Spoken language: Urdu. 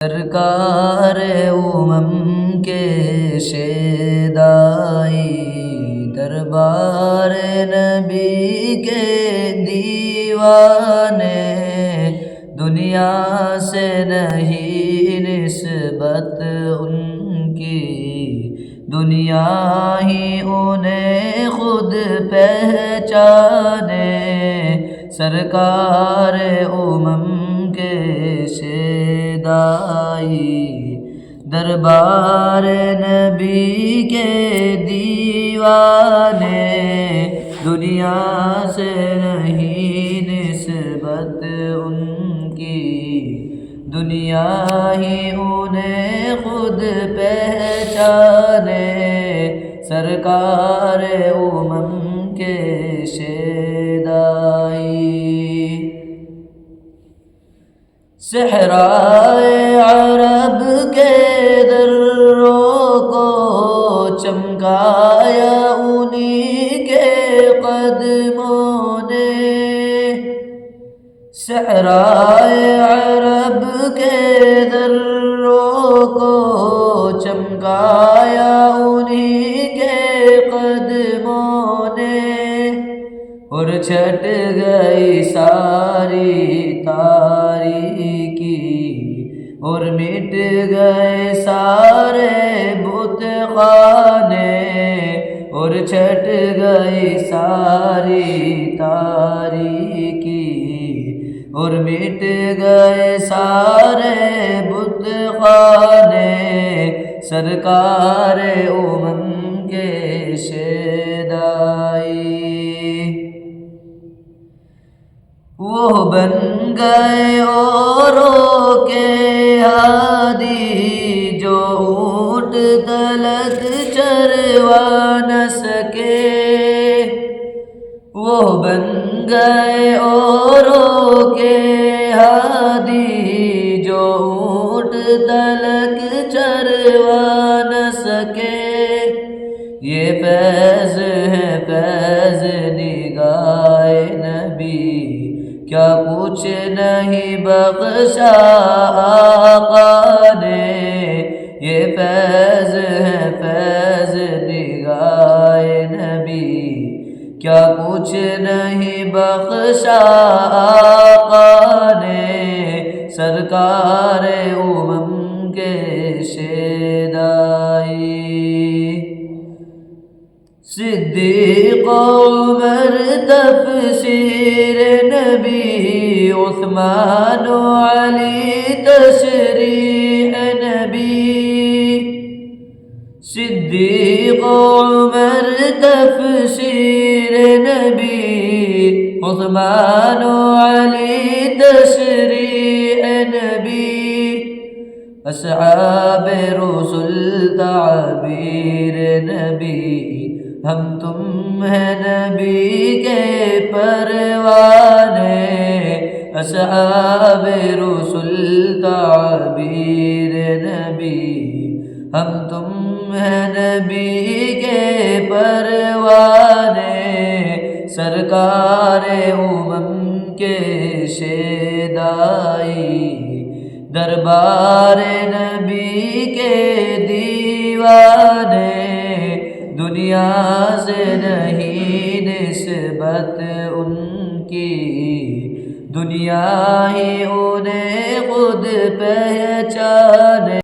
سرکار کے شیدائی دربار نبی کے دیوانے، دنیا سے نہیں نسبت ان کی، دنیا ہی انہیں خود پہچانے۔ سرکار کے شیدائی دربار نبی کے دیوانے، دنیا سے نہیں نسبت ان کی، دنیا ہی انہیں خود پہچانے۔ سرکار کے شیدائی صحرائے عرب کے دروں کو چمکایا انہی کے قدموں نے، صحرائے عرب کے دروں کو چمکایا انہی کے قدموں نے، اور چھٹ گئی ساری تاریکی، اور مٹ گئے سارے بت خانے، اور چھٹ گئی ساری تاریکی، اور مٹ گئے سارے بت خانے۔ سرکار کے شیدائی وہ بن گئے اوروں کے ہادی، جو اونٹ تلک چروا نہ سکے، وہ بن گئے اوروں کے ہادی، جو اونٹ تلک چروا نہ سکے۔ یہ فیض ہے فیض نگاہ نبی، کیا کچھ نہیں بخشا آقا نے۔ یہ فیض ہے فیض نگاہ نبی، کیا کچھ نہیں بخشا آقا نے۔ سرکار کے شیدائی صدیق عمر تفسیر نبی، عثمان و علی تشریح نبی، صدیق عمر تفسیر نبی، عثمان و علی تشریح نبی، اصحاب رسول تعبیر نبی، ہم تم ہیں نبی کے پروانے۔ اصحاب رسول تعبیر نبی، ہم تم ہیں نبی کے پروانے۔ سرکار کے شیدائی دربار نبی کے دیوانے، دنیا سے نہیں نسبت ان کی، دنیا ہی انہیں خود پہچانے۔